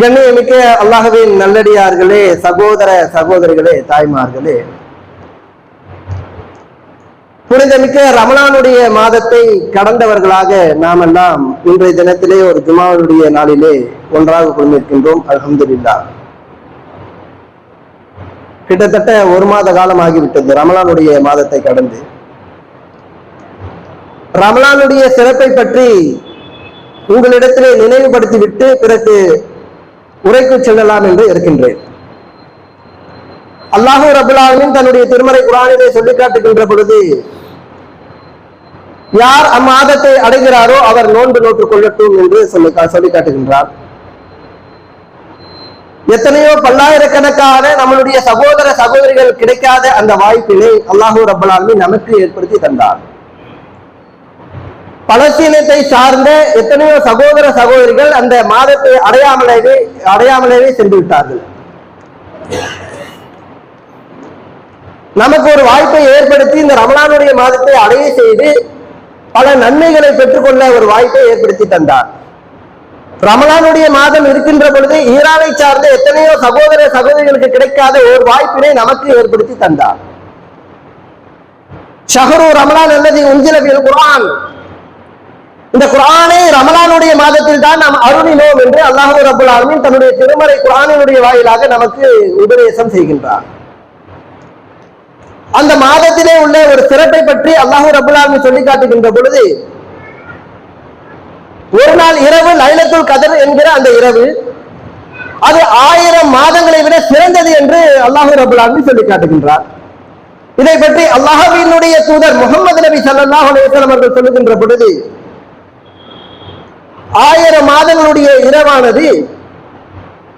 கண்ணியமிக்க அல்லாஹ்வின் நல்லடியார்களே, சகோதர சகோதரிகளே, தாய்மார்களே, புனிதமிக்க ரமலானுடைய மாதத்தை கடந்தவர்களாக நாம் எல்லாம் இன்றைய தினத்திலே ஒரு ஜுமாவுடைய நாளிலே ஒன்றாக கொண்டிருக்கின்றோம். அல்ஹம்துலில்லாஹ். கிட்டத்தட்ட ஒரு மாத காலம் ஆகிவிட்டது ரமலானுடைய மாதத்தை கடந்து. ரமலானுடைய சிறப்பை பற்றி உங்களிடத்திலே நினைவுபடுத்திவிட்டு பிறகு உரைக்கு செல்லலாம் என்று இருக்கின்றேன். அல்லாஹ் ரப்பல் ஆலமீன் தன்னுடைய திருமறை குர்ஆனிலே சொல்லி காட்டுகின்ற பொழுது, யார் அம்மாதத்தை அடைகிறாரோ அவர் நோன்பு நோற்றுக் கொள்ளட்டும் என்று சொல்லி காட்டுகின்றார். எத்தனையோ பல்லாயிரக்கணக்கான நம்மளுடைய சகோதர சகோதரிகள் கிடைக்காத அந்த வாய்ப்பினை அல்லாஹ் ரப்பல் ஆலமீன் நமக்கு ஏற்படுத்தி தந்தார். பலஸ்தீனத்தை சார்ந்த எத்தனையோ சகோதர சகோதரிகள் அந்த மாதத்தை அடையாமலேயே சென்று விட்டார்கள். நமக்கு ஒரு வாய்ப்பை ஏற்படுத்தி இந்த ரமலானுடைய மாதத்தை அடைய செய்து பல நன்மைகளை பெற்றுக்கொள்ள ஒரு வாய்ப்பை ஏற்படுத்தி தந்தார். ரமலானுடைய மாதம் இருக்கின்ற பொழுது ஈரானை சார்ந்த எத்தனையோ சகோதர சகோதரிகளுக்கு கிடைக்காத ஒரு வாய்ப்பினை நமக்கு ஏற்படுத்தி தந்தார். ஷஹ்ரு ரமலான் அல்லது உன்சில ஃபில் குர்ஆன், இந்த குர்ஆனை ரமலானுடைய மாதத்தில் தான் நாம் அருளினோம் என்று அல்லாஹ் ரப்பல் ஆலமீன் தன்னுடைய திருமறை குர்ஆனினுடைய வாயிலாக நமக்கு உபதேசம் செய்கின்றார். அந்த மாதத்திலே உள்ள ஒரு சிறப்பை பற்றி அல்லாஹ் ரப்பல் ஆலமீன் சொல்லி காட்டுகின்ற பொழுது, ஒரு நாள் இரவு லைலத்துல் கத்ர் என்கிற அந்த இரவு அது 1000 மாதங்களை விட சிறந்தது என்று அல்லாஹ் ரப்பல் ஆலமீன் சொல்லி காட்டுகின்றார். இதை பற்றி அல்லாஹ்வினுடைய தூதர் முஹம்மது நபி ஸல்லல்லாஹு அலைஹி வஸல்லம் அவர்கள் சொல்லுகின்ற பொழுது, 1000 மாதங்களுடைய இரவானது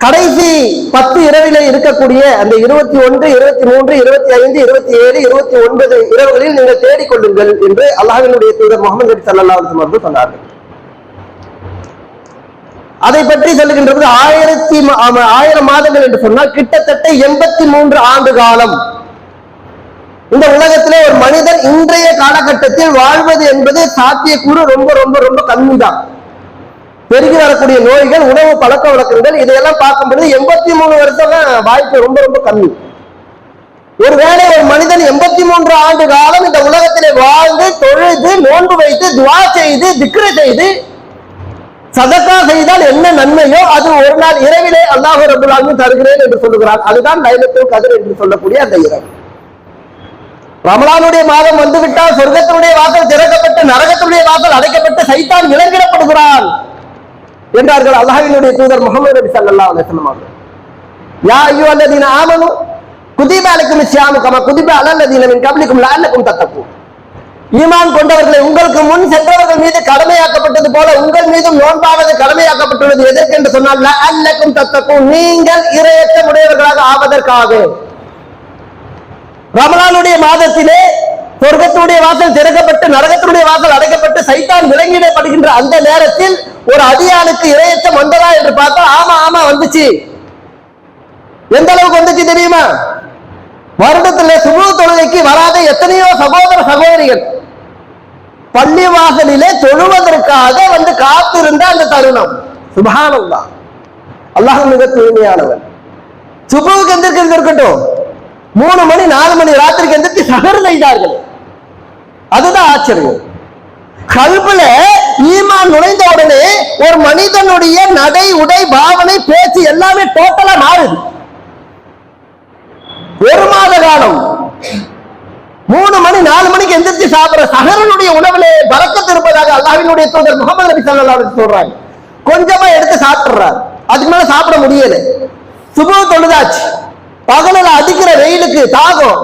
கடைசி 10 இரவிலே இருக்கக்கூடிய அந்த 21, 23, 25, 27, 29 இரவுகளில் நீங்கள் தேடிக்கொள்ளுங்கள் என்று அல்லாஹ்வினுடைய தூதர் முஹம்மது நபி ஸல்லல்லாஹு அலைஹி வஸல்லம் சொன்னார்கள். அதை பற்றி சொல்லுகின்ற போது 1000 மாதங்கள் என்று சொன்னால் கிட்டத்தட்ட 83 ஆண்டு காலம் இந்த உலகத்திலே ஒரு மனிதன் இன்றைய காலகட்டத்தில் வாழ்வது என்பது சாத்தியக்கூறு ரொம்ப ரொம்ப ரொம்ப கம்மிதான். பெருகி வரக்கூடிய நோய்கள், உணவு பழக்க வழக்கங்கள், இதையெல்லாம் பார்க்கும்போது 83 வருஷம் வாய்ப்பு ரொம்ப ரொம்ப கம்மி. ஒருவேளை ஒரு மனிதன் 83 ஆண்டு காலம் இந்த உலகத்திலே வாழ்ந்து தொழுது நோன்பு வைத்து துஆ செய்து திக்ர் செய்து சதகா செய்தால் என்ன நன்மையோ அது ஒரு நாள் இரவிலே அல்லாஹ் ரப்பல் ஆலமீன் தருகிறேன் என்று சொல்லுகிறார். அதுதான் லைலத்துல் கத்ர் என்று சொல்லக்கூடிய அந்த இரவு. ரமலானுடைய மாதம் வந்துவிட்டால் சொர்க்கத்தினுடைய வாசல் திறக்கப்பட்டு நரகத்தினுடைய வாசல் அடைக்கப்பட்டு சைத்தான் விலங்கிடப்படுகிறான் என்றார்கள் அல்லாஹ்வினுடைய தூதர் முஹம்மது நபி ஸல்லல்லாஹு அலைஹி வஸல்லம் அவர்கள். யா அய்யுஹல்லதீன ஆமனு குதிப அலைக்குமுஸ் ஸியாமு கமா குதிப அலல்லதீன மின் கப்லிக்கும் லஅல்லக்கும் தத்தகூன். ஈமான் கொண்டவர்களை, உங்களுக்கு முன் சென்றவர்கள் மீது கடமையாக்கப்பட்டது போல உங்கள் மீதும் நோன்பாவது கடமையாக்கப்பட்டுள்ளது. எதற்கு என்று சொன்னால் லஅல்லக்கும் தத்தகூன், நீங்கள் இறையச்சம் உடையவர்களாக ஆவதற்காக. ரமலானுடைய மாதத்திலே சொர்க்கத்துடைய வாசல் திறக்கப்பட்டு நரகத்தினுடைய வாசல் அடைக்கப்பட்டு சைத்தான் விலங்கிடப்படுகின்ற அந்த நேரத்தில் ஒரு அடியானுக்கு இறையச்சம் வந்ததா என்று பார்த்தா ஆமா வந்துச்சு. எந்த அளவுக்கு வந்துச்சு தெரியுமா? வருடத்திலே சுபஹ் தொழுகைக்கு வராத எத்தனையோ சகோதர சகோதரிகள் பள்ளி வாசலிலே தொழுவதற்காக வந்து காத்திருந்த அந்த தருணம். சுப்ஹானல்லாஹ், அல்லாஹ் மிக தூய்மையானவன். சுபஹ்க்கு எந்திரிக்கிறது இருக்கட்டும், 3 மணி 4 மணி ராத்திரிக்கு எந்திரிச்சு சஹர் செய்தார்கள். அதுதான் ஆச்சரியம். கல்புல ஈமான் நுழைந்த உடனே ஒரு மனிதனுடைய நடை, உடை, பாவனை, பேச்சு எல்லாமே டோட்டலா மாறுது. ஒரு மாத காலம் 3 மணி 4 மணிக்கு எந்திரிச்சு சாப்பிடுற சஹருடைய உணவிலே பரக்கத்து இருப்பதாக அல்லாஹ்வினுடைய தூதர் முஹம்மது நபி ஸல்லல்லாஹு அலைஹி வஸல்லம் சொல்றாங்க. கொஞ்சமா எடுத்து சாப்பிடுறார், அதுக்கு மேல சாப்பிட முடியல. சுபஹ் தொழுதாச்சு, பகலில் அடிக்கிற வெயிலுக்கு தாகம்.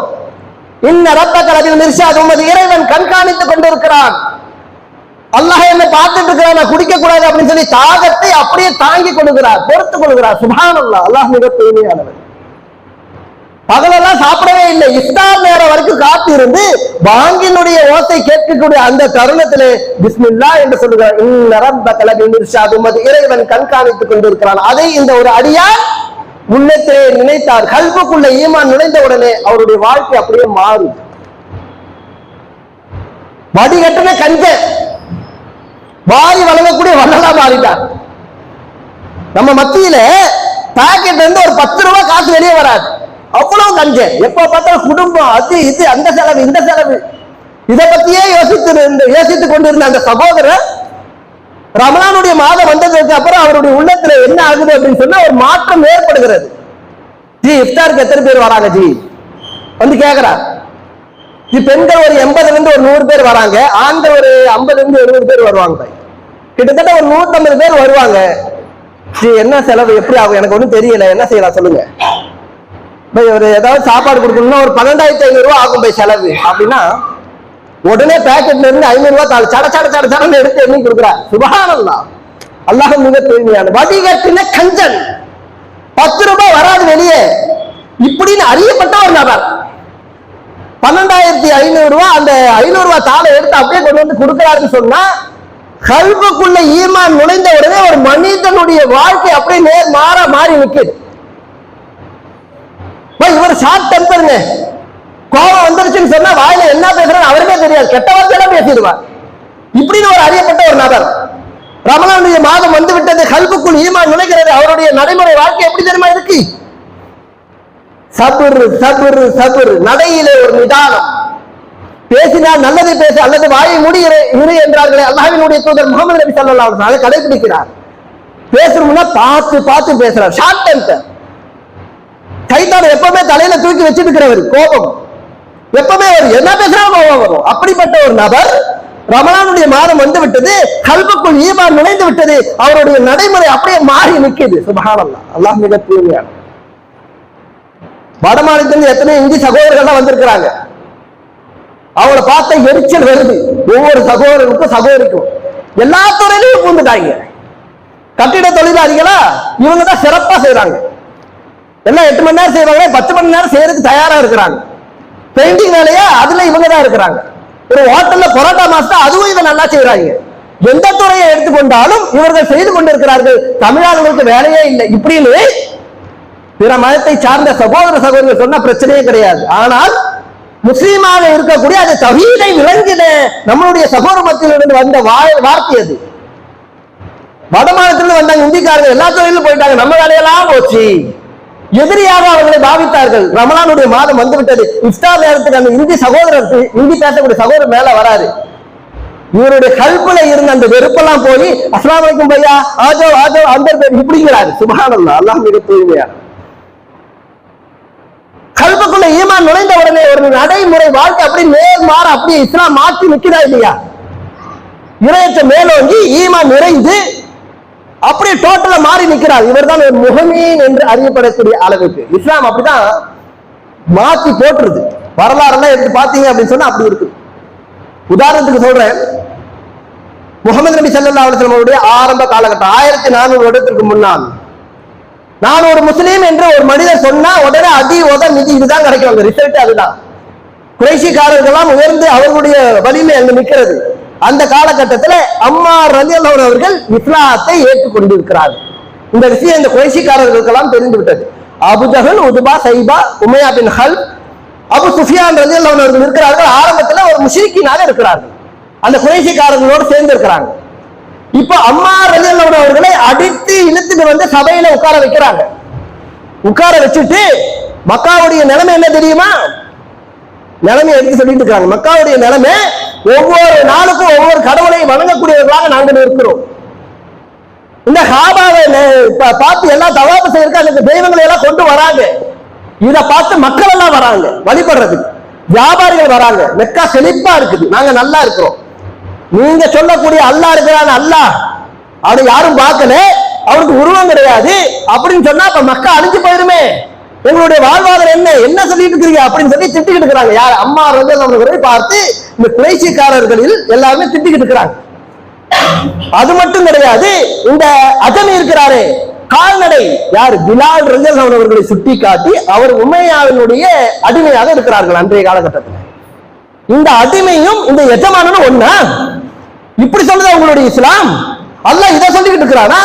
இன்ன ரப்பக லபில் மிர்சாத், உமது இறைவன் கண்காணித்துக் கொண்டிருக்கிறான். அல்லாஹ் என்ன பார்த்துட்டு இருக்கிறான், நான் குடிக்க கூடாது அப்படின்னு சொல்லி தாகத்தை அப்படியே தாங்கி கொள்கிறார், பொறுத்துக் கொள்கிறார். சுப்ஹானல்லாஹ், அல்லாஹ் மிக தூய்மையானவன். பகலெல்லாம் சாப்பிடவே இல்லை, இஃப்தார் நேரம் வரைக்கும் காத்திருந்து பாங்கினுடைய ஓசை கேட்கக்கூடிய அந்த தருணத்திலே பிஸ்மில்லாஹ் என்று சொல்லுகிறார். இன்ன ரப்பக லபில் மிர்சாத், உமது இறைவன் கண்காணித்துக் கொண்டிருக்கிறான். அதை இந்த ஒரு அடியார் உள்ளத்திலே நினைத்தார். கல்புக்குள்ள ஈமான் நுழைந்த உடனே அவருடைய வாழ்க்கை அப்படியே மாறும். வடிகட்டின கஞ்ச வாரி வழங்கக்கூடிய வள்ளலா மாறிட்டார். நம்ம மத்தியில பாக்கெட்ல இருந்து ஒரு 10 ரூபாய் காசு வெளியே வராது. அவ்வளவு கஞ்சன். எப்ப பார்த்தாலும் குடும்பம், அது இது, அந்த செலவு இந்த செலவு, இதை பத்தியே யோசித்துக் கொண்டிருந்த அந்த சகோதரர் ரமலானுடைய மாதம் வந்ததுக்கு அப்புறம் அவருடைய உள்ளத்துல என்ன ஆகுது அப்படின்னு சொன்னா ஒரு மாற்றம் ஏற்படுகிறது. ஜி இஃப்தாருக்கு எத்தனை பேர் வராங்க ஜி வந்து கேக்குறார். பெண்கள் ஒரு 80 இருந்து ஒரு 100 பேர் வராங்க, ஆண்கள் ஒரு 50 இருந்து 70 பேர் வருவாங்க. கிட்டத்தட்ட ஒரு 150 பேர் வருவாங்க. என்ன செலவு எப்படி ஆகும் எனக்கு ஒன்றும் தெரியல, என்ன செய்யலாம் சொல்லுங்க. ஒரு ஏதாவது சாப்பாடு கொடுக்கணும்னா ஒரு 12,500 ரூபாய் ஆகும் போய் செலவு அப்படின்னா உடனே பேக்கெட்ல இருந்து 500 ரூபாய் தாள் சட சட சட சடன்னு எடுத்து எண்ணி கொடுக்குறார். சுபஹானல்லாஹ். அல்லாஹ் மிக தூய்மையான வடிகட்டின கஞ்சன். 10 ரூபாய் வராது வெளியே இப்படின்னு அறியப்பட்ட ஒரு நபர் 12,500 ரூபாய் அந்த 500 ரூபாய் தாளை எடுத்து அப்படியே கொண்டு வந்து கொடுக்கிறாருன்னு சொன்னா கல்புக்குள்ள ஈமான் நுழைந்த உடனே ஒரு மனிதனுடைய வாழ்க்கை அப்படியே நேர் மாறி நிற்குது. இவர் ஷார்ட் டெம்பருங்க, கோபம் வந்துருச்சுன்னு சொன்னா வாயில என்ன பேசுறான்னு அவருமே தெரியாது, கெட்ட வார்த்தையெல்லாம் பேசிடுவார். இப்படின்னு ஒரு அறியப்பட்ட ஒரு நபர் ரமலானுடைய மாதம் வந்து விட்டது, கல்புக்குள் ஈமான் நுழைகிறது. அவருடைய நடைமுறை வாழ்க்கை எப்படி தெரியுமா இருக்கு? சபுர் சபுர் சபுர், நடையிலே ஒரு நிதானம். பேசினால் நல்லதை பேச அல்லது வாயை மூடி இரு என்றார்களே அல்லாஹ்வினுடைய தூதர் முகமது நபி ஸல்லல்லாஹு அலைஹி வஸல்லம் கடைபிடிக்கிறார். பேசணும்னா பார்த்து பார்த்து பேசுறார். Short temper. கைத்தான எப்பவுமே தலையில தூக்கி வச்சிட்டு இருக்கிறவர். கோபம் எப்பவுமே என்ன பேசுறாலும் கோபம் வரும். அப்படிப்பட்ட ஒரு நபர் ரமலானுடைய மாதம் வந்து விட்டது, கல்புக்குள் ஈமான் நுழைந்து விட்டது, அவருடைய நடைமுறை அப்படியே மாறி நிற்குது. சுப்ஹானல்லாஹ். அல்லாஹ் மிக தூய்மையான. வட மாநிலத்திலிருந்து எத்தனை இந்தி சகோதரர்கள் வந்திருக்கிறாங்க. அவங்கள பார்த்த எரிச்சல் வருது. ஒவ்வொரு சகோதரருக்கும் சகோதரிக்கும் எல்லா துறையிலையும் பூந்துட்டாங்க. கட்டிட தொழிலாளிகளா இவங்க தான் சிறப்பா செய்யறாங்க. எல்லாம் 8 மணி நேரம் செய்வாங்க, 10 மணி நேரம் செய்யறதுக்கு தயாரா இருக்கிறாங்க. பெயிண்டிங் வேலையா அதுல இவங்க தான் இருக்கிறாங்க. ஒரு ஹோட்டல்ல பரோட்டா மாஸ்டர் அதுவும் இவங்க நல்லா செய்யறாங்க. எந்த துறையை எடுத்துக்கொண்டாலும் இவர்கள் செய்து கொண்டிருக்கிறார்கள். தமிழர்களுக்கு வேலையே இல்லை. இப்படின்னு பிற மதத்தை சார்ந்த சகோதர சகோதரர்கள் சொன்ன பிரச்சனையே கிடையாது. ஆனால் முஸ்லீமாக இருக்கக்கூடிய அது தௌஹீதை விளங்கின நம்மளுடைய சகோதர மத்தியிலிருந்து வந்த வார்த்தை அது. வட மாநிலத்திலிருந்து வந்தாங்க இந்திக்காரங்க, எல்லா துறையிலும் போயிட்டாங்க, நம்ம வேலையெல்லாம் போச்சு. எதிரியாக அவர்களை பாவித்தார்கள். ரமலானுடைய மாதம் வந்துவிட்டது. இஃப்தார் நேரத்துக்கு அந்த இந்தி சகோதரர், இந்தி பேசக்கூடிய சகோதரர் மேல வராது. இவருடைய கல்புல இருந்த அந்த வெறுப்பெல்லாம் போய் அஸ்ஸலாமு அலைக்கும் பையா ஆஜோ ஆஜோ அந்த பேர் இப்படிங்கிறாரு. சுப்ஹானல்லாஹ். அல்லாஹ் மிக தூய்மையா. கல்புக்குள்ள ஈமான் நுழைந்த உடனே ஒரு நடைமுறை வாழ்க்கை அப்படி நேர் மாற அப்படியே இஸ்லாம் மாற்றி நிற்கிறா இல்லையா? இறையற்ற மேலோங்கி ஈமான் நிறைந்து அப்படியே டோட்டலா மாறி நிற்கிறார். இவர் தான் ஒரு முஹ்மின் என்று அறியப்படக்கூடிய அளவுக்கு இஸ்லாம் அப்படிதான் மாற்றி போட்டுருது. வரலாறுலாம் எடுத்து பார்த்தீங்க அப்படின்னு சொன்னா அப்படி இருக்கு. உதாரணத்துக்கு சொல்றேன், முகமது நபி ஸல்லல்லாஹு அலைஹி வஸல்லம் அவருடைய ஆரம்ப காலகட்டம் 1400 வருடத்திற்கு முன்னால் நான் ஒரு முஸ்லீம் என்று ஒரு மனிதர் சொன்னா உடனே அடி உத மிதி இதுதான் கிடைக்கும். ரிசல்ட் அதுதான். குறைஷிக்காரர்கள்லாம் உயர்ந்து அவர்களுடைய வலிமை அங்கு நிற்கிறது. அந்த காலகட்டத்தில் அம்மார் ரலியல்லாஹு அன்ஹு அவர்கள் இஸ்லாத்தை ஏற்றுக்கொண்டிருக்கிறார்கள். இந்த விஷயம் இந்த குறைஷிக்காரர்களுக்கெல்லாம் தெரிந்து விட்டது. அபு ஜஹல், உதுபா, சைபா, உமையா பின் ஹல்ப், அபு சுஃபியான் ரலியல்லாஹு அன்ஹு அவர்கள் இருக்கிறார்கள். ஆரம்பத்தில் ஒரு முஷ்ரிக்கீனாக இருக்கிறார்கள். அந்த குறைஷிக்காரர்களோடு சேர்ந்து இருக்கிறாங்க. இப்ப அம்மார் ரலியல்லாஹு அன்ஹு அவர்களை அடித்து இழுத்துட்டு வந்து சபையில உட்கார வைக்கிறாங்க. உட்கார வச்சுட்டு மக்காவுடைய நிலைமை என்ன தெரியுமா? நிலைமை எடுத்து சொல்லிட்டு இருக்காங்க. மக்காவுடைய நிலைமை ஒவ்வொரு நாளுக்கும் ஒவ்வொரு கடவுளை வணங்கக்கூடியவர்களாக நாங்கள் இருக்கிறோம். இந்த காபாவை பார்த்து எல்லாம் தவாப்பு செய்யறதுக்கு அந்த தெய்வங்களை எல்லாம் கொண்டு வராங்க. இதை பார்த்து மக்கள் எல்லாம் வராங்க வழிபடுறதுக்கு. வியாபாரிகள் வராங்க. மெக்கா செழிப்பா இருக்குது, நாங்க நல்லா இருக்கிறோம். நீங்க சொல்லக்கூடிய அல்லாஹ் இருக்கிறான், அல்லாஹ் அவனை யாரும் பார்க்கல, அவனுக்கு உருவம் கிடையாது அப்படின்னு சொன்னா அப்ப மக்கா அழிஞ்சு போயிருமே, உங்களுடைய வாழ்வாதாரம் என்ன என்ன சொல்லிட்டு இருக்கிறீங்க அப்படின்னு சொல்லி திட்டிக்கிட்டு இருக்கிறாங்க. யார்? அம்மா ரலியல்லாஹு பார்த்து இந்த குறைஷிக்காரர்களில் எல்லாருமே திட்டிக்கிட்டு இருக்கிறாங்க. அது மட்டும் கிடையாது, இந்த அஜமி இருக்கிறாரே கால்நடை யார்? பிலால் ரலியல்லாஹு அன்ஹு அவர்களை சுட்டி காட்டி அவர் உமையாவினுடைய அடிமையாக இருக்கிறார்கள் அன்றைய காலகட்டத்தில். இந்த அடிமையும் இந்த எஜமானனும் ஒண்ணா? இப்படி சொல்லுதா உங்களுடைய இஸ்லாம்? அல்லாஹ் இதை சொல்லிக்கிட்டு இருக்கிறானா?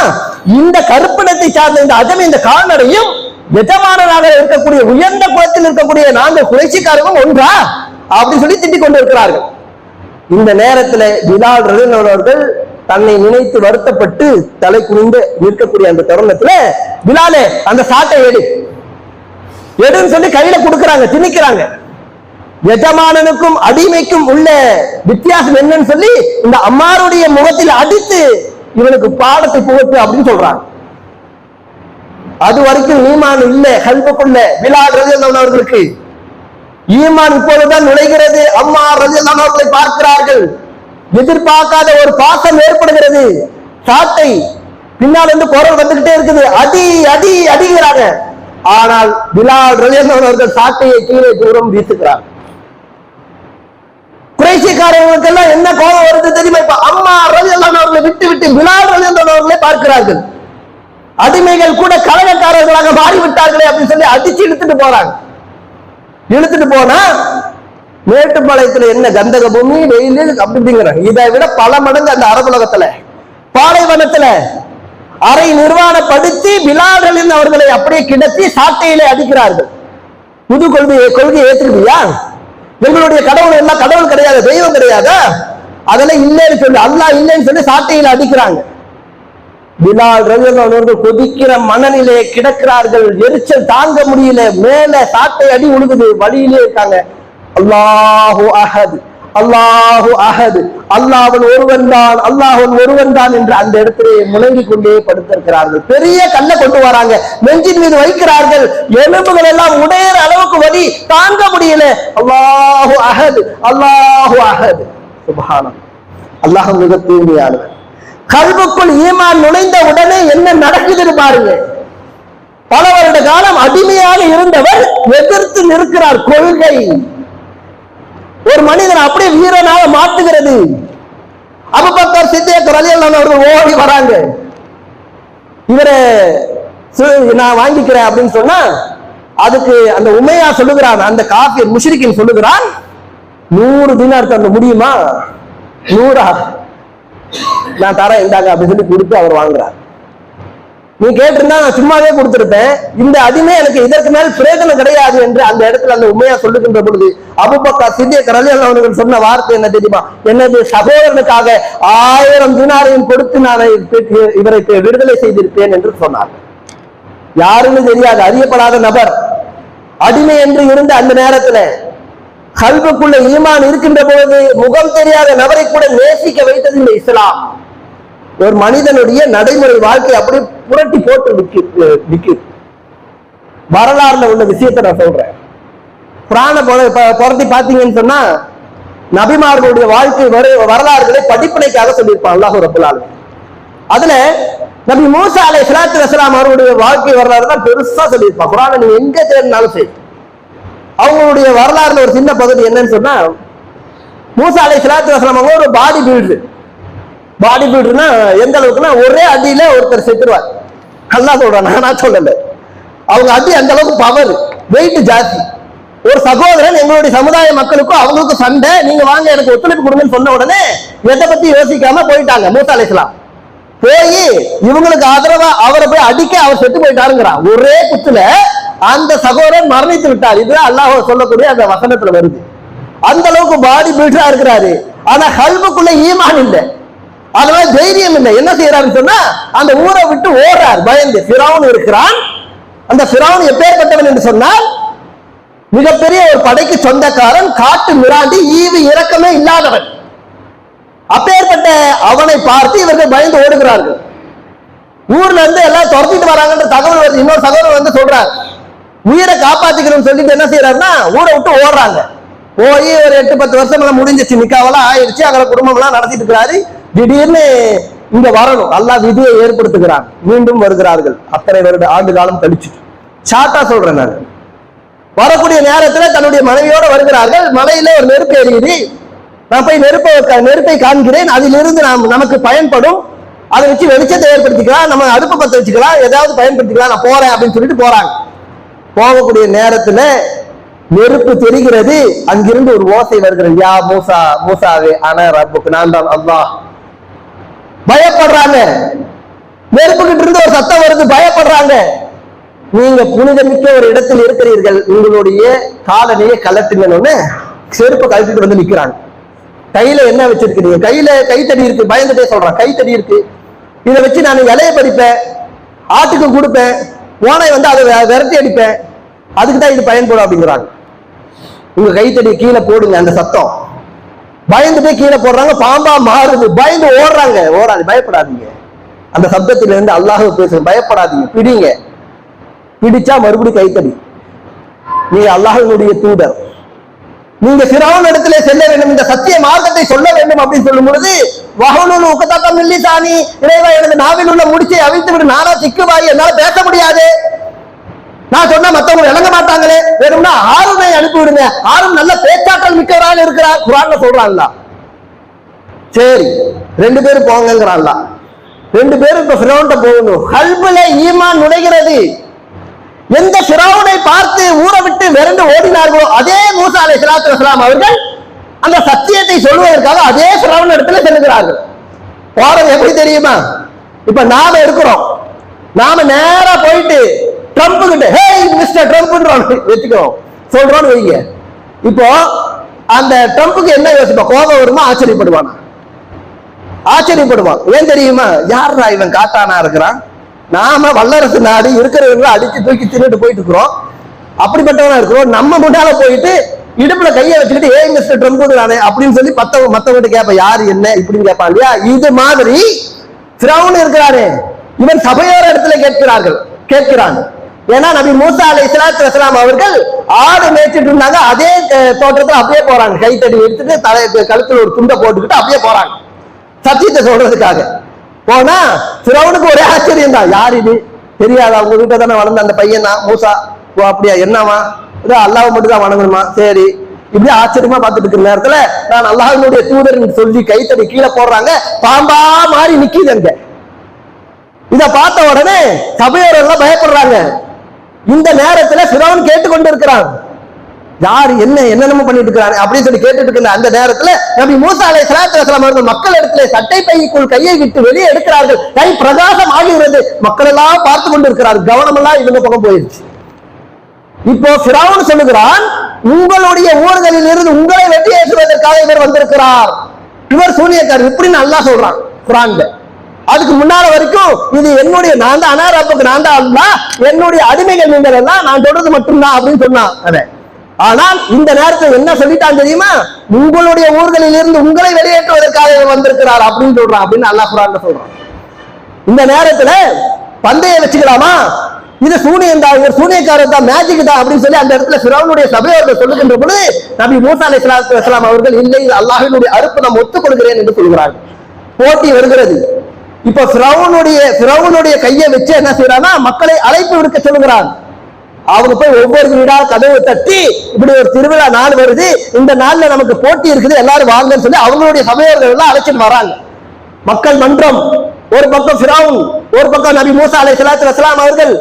இந்த கருப்பிடத்தை சார்ந்த இந்த அஜமி இந்த கால்நடையும் எஜமானனாக இருக்கக்கூடிய உயர்ந்த குலத்தில் இருக்கக்கூடிய நாங்கள் குறைச்சிக்காரரும் ஒன்றா அப்படி சொல்லி திட்டிக் கொண்டு இருக்கிறார்கள். இந்த நேரத்தில் பிலால் ரலியல்லாஹு அவர்கள் தன்னை நினைத்து வருத்தப்பட்டு தலை குனிந்து நிற்கக்கூடிய அந்த தருணத்துல பிலாலே அந்த சாட்டை எடுன்னு சொல்லி கையில கொடுக்கறாங்க, திணிக்கிறாங்க. எஜமானனுக்கும் அடிமைக்கும் உள்ள வித்தியாசம் என்னன்னு சொல்லி இந்த அம்மாருடைய முகத்தில் அடித்து இவனுக்கு பாடத்தை புகட்டு அப்படின்னு சொல்றாங்க. அது வரைக்கும் ஈமான் இல்ல கல்புக்குள்ள பிலால் ரலியல்லாஹு அன்ஹு அவர்களுக்கு. ஈமான் இப்பொழுதுதான் நுழைகிறது. அம்மார் ரலியல்லாஹு அன்ஹு அவர்களை பார்க்கிறார்கள். எதிர்பார்க்காத ஒரு பாசம் ஏற்படுகிறது. சாட்டை பின்னால் இருந்து குரல் வந்துகிட்டே இருக்குது, அடி அடி அடிக்கிறாங்க. ஆனால் பிலால் ரலியல்லாஹு அன்ஹு அவர்கள் சாட்டையை கீழே தூரம் வீசுகிறார். குறைஷிக்காரர்களுக்கெல்லாம் என்ன கோபம் வருது தெரியுமா? இப்ப அம்மார் ரலியல்லாஹு அன்ஹு அவர்களை விட்டு விட்டு பிலால் ரலியல்லாஹு அன்ஹு அவர்களை பார்க்கிறார்கள். அடிமைகள் கூட கலகக்காரர்களாக மாறிவிட்டார்களே அப்படின்னு சொல்லி அடிச்சு இழுத்துட்டு போறாங்க. இழுத்துட்டு போனா மேட்டுப்பாளையத்துல என்ன கந்தக பூமி, வெயில் அப்படிங்கிறாங்க. இதை விட பல மடங்கு அந்த அரபுலகத்துல பாலைவனத்துல அரை நிர்வாணப்படுத்தி பிலால் அவர்களை அப்படியே கிடத்தி சாட்டையிலே அடிக்கிறார்கள். புது கொள்கை ஏற்றுக்கிறியா? எங்களுடைய கடவுள் எல்லாம் கடவுள் கிடையாது, தெய்வம் கிடையாதா? அதெல்லாம் இல்லைன்னு சொல்லி, அல்லாஹ் இல்லைன்னு சொல்லி சாட்டையில அடிக்கிறாங்க. பிலால் ரலியல்லாஹு அன்ஹு கொதிக்கிற மனநிலை கிடக்கிறார்கள். எரிச்சல் தாங்க முடியல. மேல சாட்டை அடி உழுகுது. வழியிலே இருக்காங்க. அல்லாஹு அஹத், அல்லாஹு அஹத், அல்லாஹ்வன் ஒருவன் தான், அல்லாஹ்வன் ஒருவன் தான் என்று அந்த இடத்திலே முழங்கிக் கொண்டே படுத்திருக்கிறார்கள். பெரிய கல்லை கொண்டு வராங்க, நெஞ்சின் மீது வைக்கிறார்கள். எலும்புகள் எல்லாம் உடையிற அளவுக்கு வலி தாங்க முடியல. அல்லாஹு அஹத், அல்லாஹு அஹத். சுப்ஹானல்லாஹ். அல்லாஹ் மிக தூய்மையானவன். கல்புக்குள் ஈமான் நுழைந்த உடனே என்ன நடக்குதுன்னு பாருங்க. பல வருட காலம் அடிமையாக இருந்தவர் எதிர்த்து நிற்கிறார். கொள்கை ஒரு மனிதன் அப்படியே வீரனாக மாற்றுகிறது. அபூபக்கர் சித்திக் ரலியல்லாஹு அன்ஹு அவர்கள் ஓடி வராங்க. இவரை நான் வாங்கிக்கிறேன் அப்படின்னு சொன்னா அதுக்கு அந்த உமையா சொல்லுகிறான், அந்த காஃபிர் முஷ்ரிக்கின் சொல்லுகிறான், 100 தீனார் தர முடியுமா? 100 நான் தரேன் இந்தாங்க அப்படின்னு சொல்லி கொடுத்து அவர் வாங்குறார். நீ கேட்டிருந்தா நான் சும்மாவே கொடுத்திருப்பேன், இந்த அடிமை எனக்கு இதற்கு மேல் பிரயோஜனம் கிடையாது என்று அந்த இடத்துல அந்த உண்மையா சொல்லுகின்ற பொழுது அபூபக்கர் சித்திக் ரலியல்லாஹு அன்ஹு சொன்ன வார்த்தை என்ன தெரியுமா? எனது சகோதரனுக்காக 1000 தீனாரையும் கொடுத்து நான் இவரை விடுதலை செய்திருப்பேன் என்று சொன்னார். யாருன்னு தெரியாது, அறியப்படாத நபர், அடிமை என்று இருந்த அந்த நேரத்துல கல்புக்குள்ள ஈமான் இருக்கின்ற பொழுது முகம் தெரியாத நபரை கூட நேசிக்க வைத்தது இந்த இஸ்லாம். ஒரு மனிதனுடைய நடைமுறை வாழ்க்கை அப்படி புரட்டி போட்டு நிக்கு. வரலாறுல உள்ள விஷயத்தை நான் சொல்றேன். புராண புரட்டி பாத்தீங்கன்னு சொன்னா நபிமார்களுடைய வாழ்க்கை வரலாறுகளை படிப்பினைக்காக சொல்லியிருப்பான் அல்லாஹ் ரப்பல் ஆலமீன். அதுல நபி மூசா அலைஹிஸ்ஸலாத்து வஸலாம் அவருடைய வாழ்க்கை வரலாறு தான் பெருசா சொல்லியிருப்பான். குர்ஆனை நீங்க எங்க தேடினாலும் சரி. அவங்களுடைய வரலாறுல ஒரு சின்ன பகுதி என்னன்னு சொன்னா, மூசா அலைஹிஸ்ஸலாத்து வஸலாம் அவங்க ஒரு பாடி பில்டர்னா எந்த அளவுக்குன்னா ஒரே அடியில ஒருத்தர் செத்துருவார். அல்லாஹ் சொல்றான், நான் சொல்லல. அவங்க அடி அந்த அளவுக்கு பவர், வெயிட் ஜாஸ்தி. ஒரு சகோதரன் எங்களுடைய சமுதாய மக்களுக்கும் அவங்களுக்கும் சண்டை, நீங்க வாங்க எனக்கு ஒத்துழைப்பு கொடுங்கன்னு சொன்ன உடனே எதை பத்தி யோசிக்காம போயிட்டாங்க. மூசா அலைஹிஸ்ஸலாம் போய் இவங்களுக்கு ஆதரவா அவரை போய் அடிக்க அவர் செத்து போயிட்டாருங்கிறான். ஒரே குத்துல அந்த சகோதரன் மரணித்து விட்டார். இதுதான் அல்லாஹ் சொல்லக்கூடிய அந்த வசனத்துல வருது. அந்த அளவுக்கு பாடி பில்டரா இருக்கிறாரு. ஆனா கல்புக்குள்ள ஈமான் இல்லை, அதனால தைரியம் இல்லை. என்ன செய்யறாருன்னு சொன்னா அந்த ஊரை விட்டு ஓடுறார் பயந்து. ஃபிரௌன் இருக்கிறான். அந்த ஃபிரௌன் எப்பேற்பட்டவன் என்று சொன்னால் மிகப்பெரிய ஒரு படைக்கு சொந்தக்காரன், காட்டு மிராண்டி, ஈவு இரக்கமே இல்லாதவன். அப்பேற்பட்ட அவனை பார்த்து இவர்கள் பயந்து ஓடுகிறார்கள். ஊர்ல இருந்து எல்லாம் துரத்திட்டு வராங்கன்ற தகவல் வருது. இன்னொரு சகோதரர் வந்து சொல்றாரு, உயிரை காப்பாத்திக்கணும்னு சொல்லிட்டு என்ன செய்யறாருன்னா ஊரை விட்டு ஓடுறாங்க. போய் ஒரு 8-10 வருஷம் எல்லாம் முடிஞ்சிச்சு, நிக்காவெல்லாம் ஆயிடுச்சு, அங்கே குடும்பம் எல்லாம் நடத்திட்டு இருக்கிறாரு. திடீர்னு இங்க வரணும், அல்லாஹ் விதியை ஏற்படுத்துகிறான். மீண்டும் வருகிறார்கள். அத்தனை வருட ஆண்டு காலம் கழிச்சு. ஷார்ட்டா சொல்றேன் நான். வரக்கூடிய நேரத்துல தன்னுடைய மனைவியோட வருகிறார்கள். மலையில ஒரு நெருப்பு எரியுது. நான் போய் நெருப்பை காண்கிறேன், அதிலிருந்து நமக்கு பயன்படும், அதை வச்சு வெளிச்சத்தை ஏற்படுத்திக்கலாம், நம்ம அடுப்பு பத்த வச்சுக்கலாம், ஏதாவது பயன்படுத்திக்கலாம், நான் போறேன் அப்படின்னு சொல்லிட்டு போறாங்க. போகக்கூடிய நேரத்துல நெருப்பு தெரிகிறது. அங்கிருந்து ஒரு ஓசை வருகிறது, யா மூசா, மூசாவே அன ரப்புக்கு, நான் தான் அல்லாஹ். பயப்படுறாங்க. நெருப்புகிட்ட இருந்து ஒரு சத்தம் வருது, பயப்படுறாங்க. நீங்க புனிதமிக்க ஒரு இடத்தில் இருக்கிறீர்கள், உங்களுடைய காலனியை கலட்டுங்கன்னு செருப்பை கழட்டிட்டு வந்து நிக்கிறாங்க. கையில என்ன வச்சிருக்கீங்க? கையில கைத்தடி இருக்கு, பயந்துட்டே சொல்றான், கைத்தடி இருக்கு, இதை வச்சு நான் இலைய பறிப்பேன், ஆட்டுக்கு கொடுப்பேன், ஓனை வந்து அதை விரட்டி அடிப்பேன், அதுக்குதான் இது பயன்படும் அப்படிங்கிறாங்க. உங்க கைத்தடி கீழே போடுங்க. அந்த சத்தம் பயந்துட்டே கீழே போடுறாங்க, பாம்பா மாறுது, பயந்து ஓடுறாங்க. பயப்படாதீங்க, அந்த சப்தத்தில இருந்து அல்லாஹ் பேசுங்க, பயப்படாதீங்க, பிடிங்க. பிடிச்சா மறுபடியும் கைத்தடி. நீங்க அல்லாஹ்வுடைய தூதர், நீங்க ஃபிரௌன் இடத்திலே செல்ல வேண்டும், இந்த சத்திய மார்க்கத்தை சொல்ல வேண்டும் அப்படின்னு சொல்லும் பொழுது வஹலுல் உக்தத்தம் மின் லிசானி, இறைவா எனது நாவில் உள்ள முடிச்சை அவிழ்த்து விடு, நானா சிக்குவாய், என்னால பேச முடியாது, நான் சொன்னா மத்தவங்க விளங்க மாட்டாங்களே, வேணும்னா ஆருனை அனுப்பி விடுங்க, ஆரும் நல்ல பேச்சாற்றல் மிக்கவராக இருக்கிறார், குர்ஆன்ல சொல்றான்ல. சரி, 2 பேரும் போங்கங்கறான்ல. 2 பேரும் இப்ப ஃபிரௌன்ட்ட போகணும். கல்புல ஈமான் நுழைகிறது. எந்த ஃபிரௌனை பார்த்து ஊற விட்டு விரண்டு ஓடினார்களோ அதே மூசா அலைஹிஸ்ஸலாத்து வஸலாம் அவர்கள் அந்த சத்தியத்தை சொல்வதற்காக அதே ஃபிரௌன் இடத்துல செல்கிறார்கள். போறது எப்படி தெரியுமா? இப்ப நாம இருக்கிறோம், நாம நேரா போயிட்டு ட்ரம்ப் கிட்ட ஹே மிஸ்டர் ட்ரம்ப்ன்றோம் வெச்சுக்கிறோம், சொல்றோம்னு வைங்க. இப்போ அந்த ட்ரம்ப்புக்கு என்ன யோசிப்பா? கோபம் வருமா, ஆச்சரியப்படுவானா? ஆச்சரியப்படுவான். ஏன் தெரியுமா? யாரா இவன் காட்டானா இருக்கிறான், நாம வல்லரசு நாடு இருக்கிறவங்களை அடிச்சு தூக்கி தின்னுட்டு போயிட்டு இருக்கிறோம், அப்படிப்பட்டவனா இருக்கிறோம். நம்ம முன்னால போயிட்டு இடுப்புல கையை வச்சுக்கிட்டு ஏ மிஸ்டர் ட்ரம்ப் நானே அப்படின்னு சொல்லி மத்தவங்கிட்ட கேட்ப, யாரு என்ன இப்படின்னு கேட்பான் இல்லையா? இது மாதிரி ஃபிரௌன் இருக்கிறாரு, இவன் சபையோர இடத்துல கேட்கிறான். ஏன்னா நபி மூசா அலைஹிஸ்ஸலாத்து வஸலாம் அவர்கள் ஆடு மேய்ச்சிட்டு இருந்தாங்க, அதே தோட்டத்துல அப்படியே போறாங்க, கைத்தடி எடுத்துட்டு கழுத்துல ஒரு துண்டை போட்டுக்கிட்டு அப்படியே போறாங்க சத்தியத்தை சொல்றதுக்காக. போனா ஃபிரௌனுக்கு ஒரே ஆச்சரியம் தான், யார் இது தெரியாதா, உங்க வீட்டை தானே வளர்ந்த அந்த பையன் தான் மூசா, ஓ அப்படியா, என்னவா, இதோ அல்லாஹ் மட்டும் தான் வணங்கணுமா, சரி, இப்படி ஆச்சரியமா பார்த்துட்டு இருக்கிற நேரத்துல நான் அல்லாஹ்வுடைய தூதர்னு சொல்லி கைத்தடி கீழே போடுறாங்க, பாம்பா மாறி நிக்குது அங்க. இத பார்த்த உடனே சபையோர் எல்லாம் பயப்படுறாங்க. இந்த நேரத்துல ஃபிரௌன் கேட்டுக்கொண்டு இருக்கிறான், யாரு என்னென்னமோ பண்ணிட்டு இருக்கிறாங்க அப்படின்னு சொல்லி கேட்டுட்டு இருக்கிற அந்த நேரத்துல நபி மூசா அலைஹிஸ்ஸலாத்து வஸலாம் அவர்கள் மக்கள் இடத்துல சட்டை பைக்குள் கையை விட்டு வெளியே எடுக்கிறார்கள். கை பிரகாசம் ஆகிறது, மக்கள் எல்லாம் பார்த்து கொண்டு இருக்கிறார்கள், கவனம் எல்லாம் இவங்க பக்கம் போயிருச்சு. இப்போ ஃபிரௌன் சொல்லுகிறான், உங்களுடைய ஊர்களில் இருந்து உங்களை வெட்டி ஏற்றுவதற்காக இவர் வந்திருக்கிறார், இவர் சூனியக்காரர் இப்படின்னு அல்லாஹ் சொல்றான் குர்ஆன்ல. அதுக்கு முன்னால வரைக்கும் இது என்னுடைய, நான் தான் அனாரப்புக்கு, நான் தான் அல்லாஹ், என்னுடைய அடிமைகள் நீங்கள் எல்லாம் நான் தொடர்ந்து மட்டும்தான் அப்படின்னு சொன்னான் அவன். ஆனால் இந்த நேரத்தில் என்ன சொல்லிட்டான் தெரியுமா? உங்களுடைய ஊர்களில் இருந்து உங்களை வெளியேற்றுவதற்காக வந்திருக்கிறார் அப்படின்னு சொல்றான், அப்படின்னு அல்லாஹ் குர்ஆன்ல சொல்றான். இந்த நேரத்துல பந்தய வச்சுக்கலாமா, இது சூனியம் தான், இவர் சூனியக்காரர் தான், மேஜிக் தான் அப்படின்னு சொல்லி அந்த இடத்துல ஃபிரௌனுடைய சபையோர்கள் சொல்லுகின்ற பொழுது நபி மூசா அலைஹிஸ்ஸலாத்து வஸலாம் அவர்கள் இல்லை, இது அல்லாஹ்வினுடைய அருப்பு, நான் ஒத்துக்கொள்கிறேன் என்று சொல்கிறார்கள். போட்டி வருகிறது. இப்ப ஃபிரௌனுடைய கையை வச்சு என்ன செய்யறான்னா மக்களை அழைப்பு விடுக்க சொல்லுகிறான். அவங்க போய் ஒவ்வொரு வீடா கதவை தட்டி, இப்படி ஒரு திருவிழா நாள் வருது, இந்த நாள்ல நமக்கு போட்டி இருக்குது, எல்லாரும் வாங்கன்னு சொல்லி அவங்களுடைய சபையோர்கள் எல்லாம் அழைச்சிட்டு வராங்க. மக்கள் மன்றம் ஒரு பக்கம், ஃபிரௌன் ஒரு பக்கம், நபி மூசா அலைஹிஸ்ஸலாத்து வஸலாம் அவர்கள்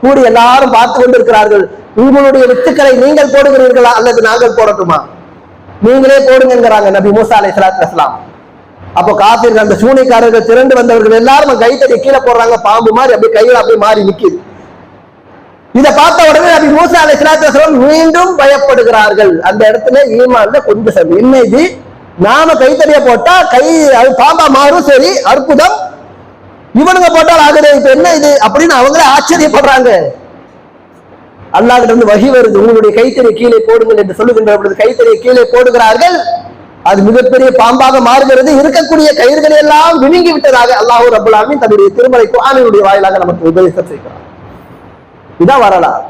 கூடி எல்லாரும் பார்த்து கொண்டிருக்கிறார்கள். உங்களுடைய வித்துக்களை நீங்கள் போடுகிறீர்களா அல்லது நாங்கள் போடட்டுமா? நீங்களே போடுங்கிறாங்க நபி மூசா அலைஹிஸ்ஸலாத்து வஸலாம். அப்போ காஃபிர்கள், அந்த சூனியக்காரர்கள் திரண்டு வந்தவர்கள் எல்லாரும் கைத்தடி கீழே போடுறாங்க, பாம்பு மாதிரி அப்படியே கையில அப்படியே மாறி நிக்குது. இதை பார்த்த உடனே நபி மூசா அலைஹிஸ்ஸலாத்து வஸலாம் மீண்டும் பயப்படுகிறார்கள். அந்த இடத்துல ஈமான்ல கொஞ்சம் சரி, என்ன இது, நாம கைத்தடியை போட்டா கை அது பாம்பா மாறும், சரி அற்புதம், இவனுங்க போட்டால் ஆகுது, இப்ப என்ன இது அப்படின்னு அவங்களே ஆச்சரியப்படுறாங்க. அல்லாஹ் கிட்ட இருந்து வஹி வருது, உங்களுடைய கைத்தடியை கீழே போடுங்கள் என்று சொல்லுகின்ற பொழுது கைத்தடியை கீழே போடுகிறார்கள். அது மிகப்பெரிய பாம்பாக மாறுகிறது, இருக்கக்கூடிய கயிறுகளை எல்லாம் விழுங்கி விட்டதாக அல்லாஹ் ரப்பல் ஆலமீன் தன்னுடைய திருமறை குர்ஆனினுடைய வாயிலாக நமக்கு உபதேசம் செய்கிறார். இதான் வரலாறு.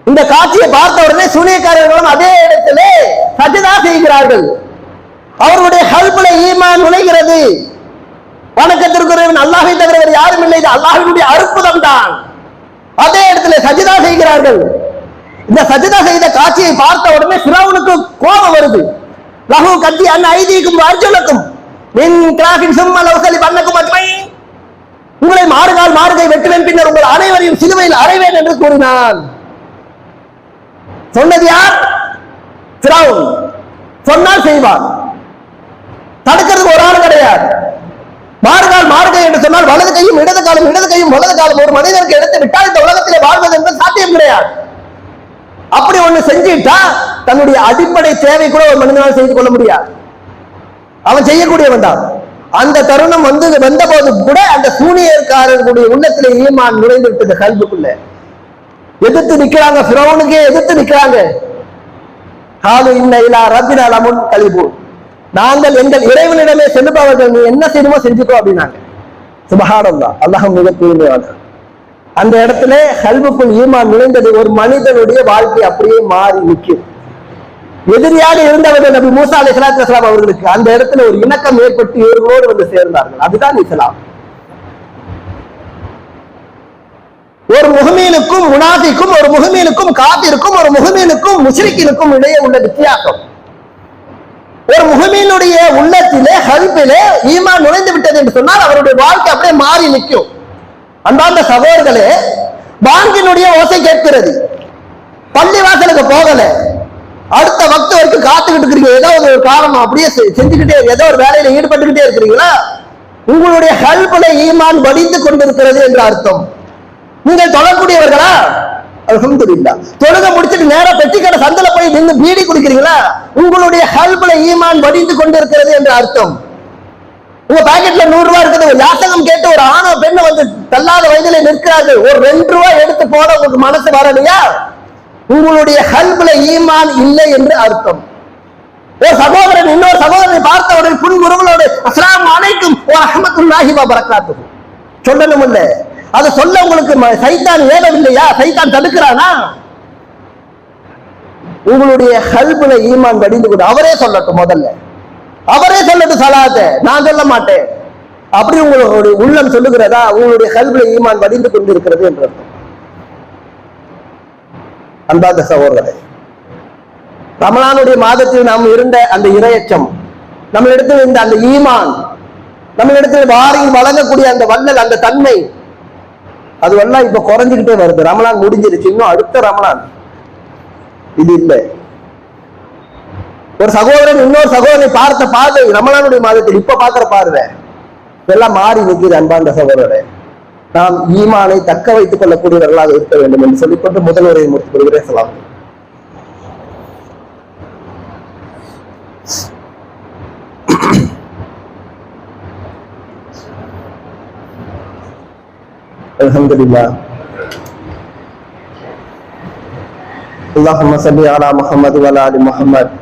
இந்த காட்சியை பார்த்த உடனே சூனியக்காரர்களும் அதே இடத்துல சஜதா செய்கிறார்கள். அவர்களுடைய கல்புல ஈமான் நுழைகிறது. வணக்கத்திற்குரியவன் அல்லாஹ்வை தவிர வேறு யாரும் இல்லை, இது அல்லாஹ்வினுடைய அற்புதம் தான். அதே இடத்துல சஜதா செய்கிறார்கள். இந்த சஜதா செய்த காட்சியை பார்த்த உடனே ஃபிரௌனுக்கு கோபம் வருது. லஹு கத்தி அன் ஐதீக்கும் அர்ஜுலக்கும் மின் கிராஃபின் சும்ம லௌசலி பன்னக்கும் அஜ்மைன், உங்களை மாறுகை வெட்டுவேன், பின்னர் உங்கள் அனைவரையும் சிலுவையில் அறைவேன் என்று கூறினான். சொன்னது யார்? ஃபிரௌன். சொன்னால் செய்வான், தடுக்கிறதுக்கு ஒரு ஆள் கிடையாது. மாறுகை என்று சொன்னால் வலது கையும் இடது காலம், இடது கையும் வலது காலம் ஒரு மனிதனுக்கு எடுத்து விட்டால் இந்த உலகத்திலே வாழ்வது என்பது சாத்தியம் கிடையாது. அப்படி ஒண்ணு செஞ்சுட்டா தன்னுடைய அடிப்படை தேவை கூட ஒரு மனிதனால் செய்து கொள்ள முடியாது. அவன் செய்யக்கூடியவன் தான். அந்த தருணம் வந்த போது கூட அந்த சூனியர்காரர்களுடைய உள்ளத்திலே ஈமான் நுழைந்து விட்டது கல்புக்குள்ள. எதிர்த்து நிக்கிறாங்க, ஃபிரௌனுக்கே எதிர்த்து நிக்கிறாங்க. காலு இன்ன இலா ரப்பினா லமுன் கலிபூன், நாங்கள் எங்கள் இறைவனிடமே செல்லுபவர்கள், நீ என்ன செய்யணுமோ செஞ்சுக்கோ அப்படின்னாங்க. சுபஹானல்லாஹ், அல்லாஹ் மிக தூய்மையானவர். அந்த இடத்துல கல்புக்குள் ஈமான் நுழைந்தது. ஒரு மனிதனுடைய வாழ்க்கை அப்படியே மாறி நிற்கும். எதிரியாக இருந்தவர்கள் நபி மூசா அலைஹிஸ்ஸலாத்து வஸலாம் அவர்களுக்கு அந்த இடத்துல ஒரு இணக்கம் ஏற்பட்டு இவர்களோடு வந்து சேர்ந்தார்கள். அதுதான் இஸ்லாம். ஒரு முஹ்மீனுக்கும் முனாஃபிக்கும், ஒரு முஹ்மீனுக்கும் காஃபிருக்கும், ஒரு முஹ்மீனுக்கும் முஷ்ரிக்கினுக்கும் இடையே உள்ள வித்தியாசம். ஒரு முஹ்மீனுடைய உள்ளத்திலே கல்பிலே ஈமான் நுழைந்து விட்டது என்று சொன்னால் அவருடைய வாழ்க்கை அப்படியே மாறி நிற்கும். அன்பார்ந்த சகோதரர்களே, பாங்கினுடைய ஓசை கேட்கிறது, பள்ளி வாசலுக்கு போகல, அடுத்த வக்து வரைக்கும் காத்துக்கிட்டு இருக்கிறீங்க, ஏதோ ஒரு காரணம் அப்படியே செஞ்சுக்கிட்டே, ஏதோ ஒரு வேலையில ஈடுபட்டுக்கிட்டே இருக்கிறீங்களா, உங்களுடைய கல்புல ஈமான் வடிந்து கொண்டிருக்கிறது என்று அர்த்தம். நீங்கள் தொழக்கூடியவர்களா? அல்ஹம்துலில்லாஹ். தொழுக முடிச்சுட்டு நேரா பெட்டிக்கடை சந்தல போய் நின்று பீடி குடிக்கிறீங்களா? உங்களுடைய கல்புல ஈமான் வடிந்து கொண்டிருக்கிறது என்று அர்த்தம். உங்க பாக்கெட்ல 100 ரூபாய் இருக்குது, யாசகம் கேட்டு ஒரு ஆணோ பெண்ணு வந்து தள்ளாத வயதிலே நிற்கிறார்கள், ஒரு 2 ரூபாய் எடுத்து போட உங்களுக்கு மனசு வரலையா? உங்களுடைய கல்புல ஈமான் இல்லை என்று அர்த்தம். ஒரு சகோதரன் இன்னொரு சகோதரனை பார்த்தவுடன் புன்முறுவலோடு அஸ்ஸலாமு அலைக்கும் வ ரஹ்மத்துல்லாஹி வ பரக்காத்துஹு சொல்லணும் இல்ல? அதை சொல்ல உங்களுக்கு சைத்தான் ஏதவில்லையா? சைத்தான் தடுக்கிறானா? உங்களுடைய கல்புல ஈமான் வடிந்து கொண்டு அவரே சொல்லட்டும், முதல்ல அவரே சொல்லட்டும் சலாத்தை, நான் சொல்ல மாட்டேன். அப்படி உங்களுடைய உள்ளம் சொல்லுகிறதா? உங்களுடைய கல்புல ஈமான் வடிந்து கொண்டிருக்கிறது என்று அர்த்தம். அன்பார்ந்த சகோதரர்களே, ரமலானுடைய மாதத்தில் நாம் இருந்த அந்த இரையச்சம், நம்மளிடத்தில் இருந்த அந்த ஈமான், நம்மளிடத்தில் வாரியில் வழங்கக்கூடிய அந்த வல்லல், அந்த தன்மை, அதுவெல்லாம் இப்ப குறைஞ்சுக்கிட்டே வருது. ரமலான் முடிஞ்சிருச்சு, இன்னும் அடுத்த ரமலான் இது இல்லை. ஒரு சகோதரன் இன்னொரு சகோதரனை பார்த்த பார்வை ரமலானுடைய மாதத்தில் இப்ப பார்க்கிற பார்வை எல்லாம் மாறி நிற்கிறது. அன்பார்ந்த சகோதரரே, நாம் ஈமானை தக்க வைத்துக் கொள்ளக்கூடியவர்களாக இருக்க வேண்டும் என்று சொல்லிக்கொண்டு முதல் உரையை முடித்துக் கொள்கிறேன். சலாம். அல்ஹம்துலில்லாஹ். அல்லாஹும்ம ஸல்லி அலா முஹம்மது வ அலா ஆலி முஹம்மத்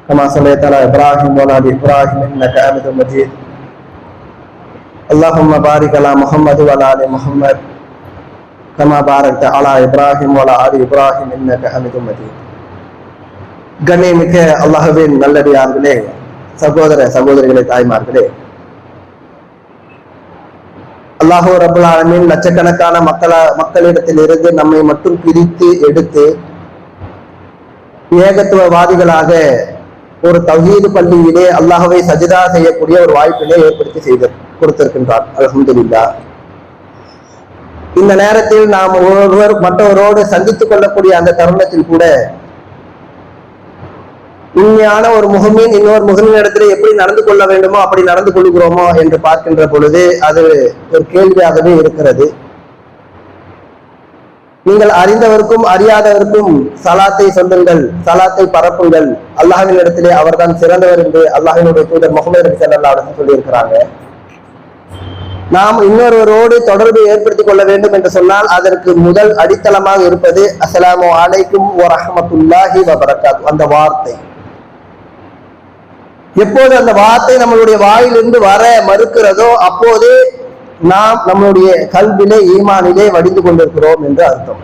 கமா ஸல்லைத அலா இப்ராஹிம் வ அலா ஆலி இப்ராஹிம் இன்னக ஹமீதும் மஜீத். اللهم بارك على محمد وعلى ال محمد كما باركت على ابراهيم وعلى ال ابراهيم انك حميد مجيد. கண்ணியமிக்க அல்லாஹ்வின் நல்லடியார்களே, சகோதர சகோதரிகளே, தாய்மார்களே, அல்லாஹ் ரப்பல் ஆலமீன் லட்சக்கணக்கான மக்களிடத்தில் இருந்து நம்மை மட்டும் பிரித்து எடுத்து ஏகத்துவவாதிகளாக ஒரு தௌஹீது பள்ளியிலே அல்லாஹ்வை சஜிதா செய்யக்கூடிய ஒரு வாய்ப்பினை ஏற்படுத்தி கொடுத்திருக்கின்றார். அல்ஹம்துலில்லாஹ். இந்த நேரத்தில் நாம் ஒருவர் மற்றவரோடு சந்தித்துக் கொள்ளக்கூடிய அந்த தருணத்தில் கூட உண்மையான ஒரு முஹ்மின் இன்னொரு முஹ்மின் இடத்துல எப்படி நடந்து கொள்ள வேண்டுமோ அப்படி நடந்து கொள்கிறோமோ என்று பார்க்கின்ற பொழுது அது ஒரு கேள்வியாகவே இருக்கிறது. நீங்கள் அறிந்தவருக்கும் அறியாதவருக்கும் சலாத்தை சொல்லுங்கள், சலாத்தை பரப்புங்கள், அல்லாஹ்வின் இடத்திலே அவர்தான் சிறந்தவர் என்று அல்லாஹ்வினுடைய தூதர் முஹம்மது நபி ஸல்லல்லாஹு அலைஹி வஸல்லம் சொல்லி இருக்கிறாங்க. நாம் இன்னொருவரோடு தொடர்பு ஏற்படுத்திக் கொள்ள வேண்டும் என்று சொன்னால் அதற்கு முதல் அடித்தளமாக இருப்பது அஸ்ஸலாமு அலைக்கும் வ ரஹ்மத்துல்லாஹி வ பரக்காத்துஹு. அந்த வார்த்தை எப்போது அந்த வார்த்தை நம்மளுடைய வாயிலிருந்து வர மறுக்கிறதோ அப்போது நாம் நம்மளுடைய கல்விலே ஈமானிலே வடிந்து கொண்டிருக்கிறோம் என்று அர்த்தம்.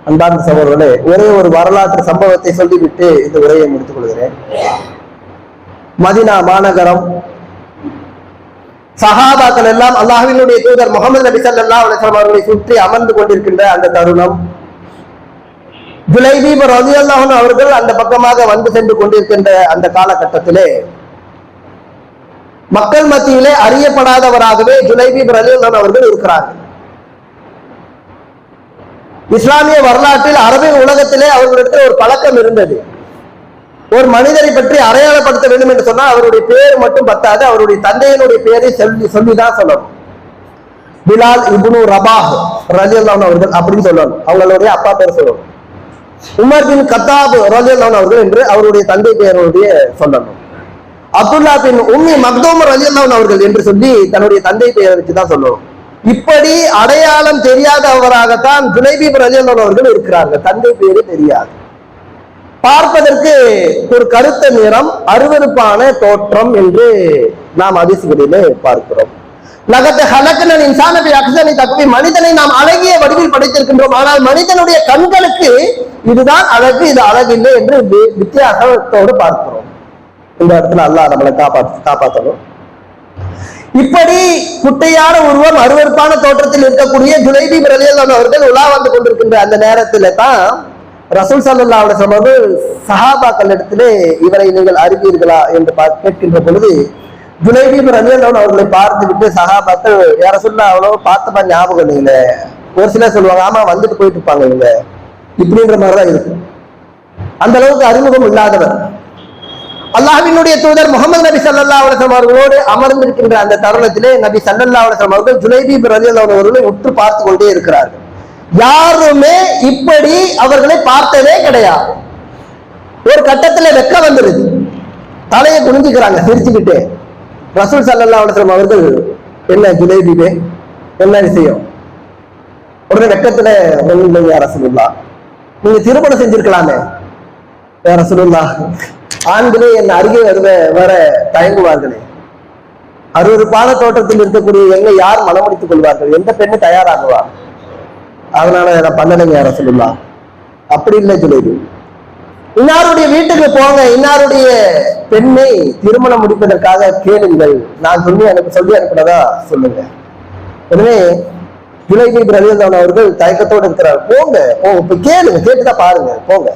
அன்பார்ந்த சகோதரர்களே, ஒரே ஒரு வரலாற்று சம்பவத்தை சொல்லிவிட்டு இந்த உரையை முடித்துக் கொள்கிறேன். மதீனா மாநகரம், சஹாபாக்கள் எல்லாம் அல்லாஹ்வினுடைய தூதர் முஹம்மது நபி ஸல்லல்லாஹு அலைஹி வஸல்லம் அவர்களை சுற்றி அமர்ந்து கொண்டிருக்கின்ற அந்த தருணம், ஜுலைபீப் ரலியல்லாஹு அன்ஹு அவர்கள் அந்த பக்கமாக வந்து சென்று கொண்டிருக்கின்ற அந்த காலகட்டத்திலே மக்கள் மத்தியிலே அறியப்படாதவராகவே ஜுலைபீப் ரலியல்லாஹு அன்ஹு அவர்கள் இருக்கிறார்கள். இஸ்லாமிய வரலாற்றில் அரபு உலகத்திலே அவர்களிடத்தில் ஒரு பழக்கம் இருந்தது. ஒரு மனிதரை பற்றி அடையாளப்படுத்த வேண்டும் என்று சொன்னால் அவருடைய பேர் மட்டும் பத்தாது, அவருடைய தந்தையினுடைய பெயரை சொல்லிதான் சொல்லணும். பிலால் இப்னு ரபாஹ் ரலியல்லாஹு அன்ஹு அவர்கள் அப்படின்னு சொல்லணும், அவங்களுடைய அப்பா பேர் சொல்லணும். உமர் பின் கத்தாப் ரலியல்லாஹு அன்ஹு அவர்கள் என்று அவருடைய தந்தை பெயருடைய சொல்லணும். அப்துல்லா பின் உம்மி மக்தூம் ரலியல்லாஹு அவர்கள் என்று சொல்லி தன்னுடைய தந்தை பெயரை வச்சுதான் சொல்லணும். இப்படி அடையாளம் தெரியாதவராகத்தான் ஜுலைபீப் ரலியல்லாஹு அவர்கள் இருக்கிறார்கள். தந்தை பேரு தெரியாது. பார்ப்பதற்கு ஒரு கருத்த நிறம், அருவருப்பான தோற்றம் என்று நாம் ஹதீஸ்களிலே பார்க்கிறோம். மனிதனை நாம் அழகிய வடிவில் படைத்திருக்கின்றோம். ஆனால் மனிதனுடைய கண்களுக்கு இதுதான் அழகு, இது அழகில்லை என்று வித்தியாசத்தோடு பார்க்கிறோம். இந்த இடத்துல அல்லாஹ் நம்மளை காப்பாற்றணும். இப்படி குட்டையான உருவம், அருவருப்பான தோற்றத்தில் இருக்கக்கூடிய ஜுலைபீப் ரலியல்லாஹு அவர்கள் உலா வந்து கொண்டிருக்கின்ற அந்த நேரத்துல தான் ரசூல் ஸல்லல்லாஹு அலைஹி வஸல்லம் அவர்கள் சஹாபாக்கள் இடத்திலே இவரை நீங்கள் அறிவீர்களா என்று கேட்கின்ற பொழுது ஜுலைபீப் ரலியல்லாஹு அவர்களை பார்த்துக்கிட்டு சஹாபாக்கள் யார சொல்ல அவ்வளவு பார்த்தப்ப ஞாபகம் இல்லைங்களே. ஒரு சிலர் சொல்லுவாங்க, ஆமா வந்துட்டு போயிட்டு இருப்பாங்க இவங்க, இப்படின்ற மாதிரிதான் இருக்கு. அந்த அளவுக்கு அறிமுகம் இல்லாதவர். அல்லாஹ்வினுடைய தூதர் முகமது நபி ஸல்லல்லாஹு அலைஹி வஸல்லம் அவர்களோடு அமர்ந்திருக்கின்ற அந்த தருணத்திலே நபி ஸல்லல்லாஹு அலைஹி வஸல்லம் அவர்கள் ஜுலைபீப் ரலியல்லாஹு அவர்களை உற்று பார்த்து கொண்டே இருக்கிறார்கள். யாருமே இப்படி அவர்களை பார்த்ததே கிடையாது. ஒரு கட்டத்துல வெக்க வந்துருது, தலையை குனிஞ்சுக்கிறாங்க சிரிச்சுக்கிட்டே. ரசூல் ஸல்லல்லாஹு அலைஹி வஸல்லம் அவர்கள், என்ன ஜுலைபீபே, என்ன விஷயம்? உடனே வெக்கத்துல, யா ரசூலுல்லாஹ், நீங்க திருமணம் செஞ்சிருக்கலாமே. யா ரசூலுல்லாஹ், ஆண்களே என் அருகே வர தயங்குவார்களே, அருவருப்பான தோற்றத்தில் இருக்கக்கூடிய என்னை யார் மனமுடித்துக் கொள்வார்கள்? எந்த பெண்ணு தயாராகுவா? அதனால நான் பண்ணலைங்க யா ரசூலுல்லாஹ். அப்படி இல்லை ஜுலைபி, இன்னாருடைய வீட்டுக்கு போங்க, இன்னாருடைய பெண்ணை திருமணம் முடிப்பதற்காக கேளுங்கள், நான் சொல்லி அனுப்பினதா சொல்லுங்க. எனவே ஜுலைபீப் ரலியல்லாஹு அவர்கள் தயக்கத்தோடு இருக்கிறார். போங்க போய் கேளுங்க, கேட்டுதான் பாருங்க, போங்க.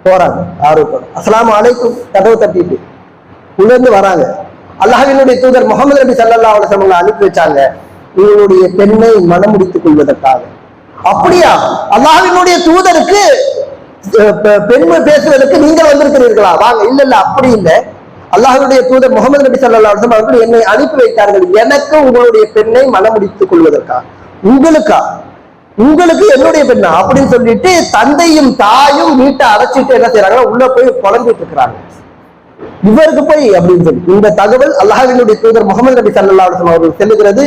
போறாங்க ஆர்வத்தோட. அஸ்ஸலாமு அலைக்கும் கதவு தட்டிட்டு உணர்ந்து வராங்க. அல்லாஹ்வினுடைய தூதர் முகமது நபி ஸல்லல்லாஹு அலைஹி வஸல்லம் அனுப்பி வச்சாங்க உங்களுடைய பெண்ணை மனம் முடித்துக் கொள்வதற்காக. அப்படியா? அல்லாஹ்வினுடைய தூதருக்கு பெண்மை பேசுவதற்கு நீங்கள் வந்திருக்கிறீர்களா? வாங்க. இல்ல இல்ல, அப்படி இல்லை. அல்லாஹ்வுடைய தூதர் முகமது நபி ஸல்லல்லாஹு அலைஹி வஸல்லம் அவர்கள் என்னை அனுப்பி வைத்தார்கள், எனக்கு உங்களுடைய பெண்ணை மனம் முடித்துக் கொள்வதற்கா? உங்களுக்கு என்னுடைய பெண்ணா அப்படின்னு சொல்லிட்டு தந்தையும் தாயும் வீட்டை அடைச்சிட்டு என்ன செய்யறாங்க, உள்ள போய் குழம்பிட்டு இருக்கிறாங்க. இவருக்கு போய் அப்படின்னு சொல்லி இந்த தகவல் அல்லாஹ்வினுடைய தூதர் முகமது நபி ஸல்லல்லாஹு அலைஹி வஸல்லம் அவர்கள் செல்லுகிறது.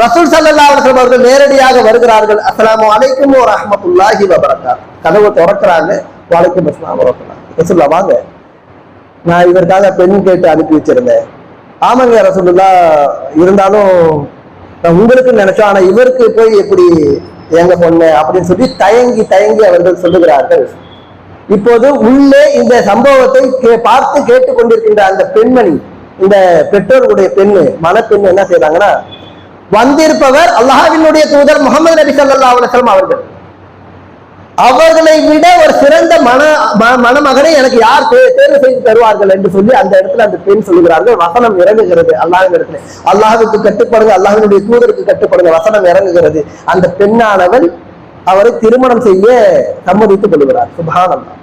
ரசூல் ஸல்லல்லாஹு அலைஹி வஸல்லம் அவர்கள் நேரடியாக வருகிறார்கள். அஸ்ஸலாமு அலைக்கும் வ ரஹ்மத்துல்லாஹி வ பரக்காத்துஹு. கதவை திறக்கிறாங்க. வலைக்கும் அஸ்ஸலாம் வ ரஹ்மத்துல்லாஹி. ரசூலுல்லாஹ், வாங்க, நான் இதற்காக பெண் கேட்டு அனுப்பி வச்சிருந்தேன். ஆமாங்க ரசூலுல்லாஹ், இருந்தாலும் நான் உங்களுக்கு நினைச்சோம், ஆனா இவருக்கு போய் எப்படி எங்க பொண்ணு அப்படின்னு சொல்லி தயங்கி அவர்கள் சொல்லுகிறார்கள். இப்போது உள்ளே இந்த சம்பவத்தை பார்த்து கேட்டுக்கொண்டிருக்கின்ற அந்த பெண்மணி, இந்த பெற்றோர்களுடைய பெண்ணு, மனப்பெண்ணு என்ன செய்யறாங்கன்னா, வந்திருப்பவர் அல்லாஹ்வினுடைய தூதர் முகமது நபி ஸல்லல்லாஹு அலைஹி வஸல்லம் அவர்கள். அவர்களை விட ஒரு சிறந்த மணமகனை எனக்கு யார் தேர்வு செய்து தருவார்கள் என்று சொல்லி அந்த இடத்துல அந்த பெண் சொல்லுகிறார்கள். வசனம் இறங்குகிறது அல்லாஹ்வின் இடத்துல. அல்லாஹ்வுக்கு கட்டுப்படுங்க, அல்லாஹ்வினுடைய தூதருக்கு கட்டுப்படுங்க. வசனம் இறங்குகிறது. அந்த பெண்ணானவள் அவரை திருமணம் செய்ய சம்மதித்துக் கொள்கிறார். சுப்ஹானல்லாஹ்.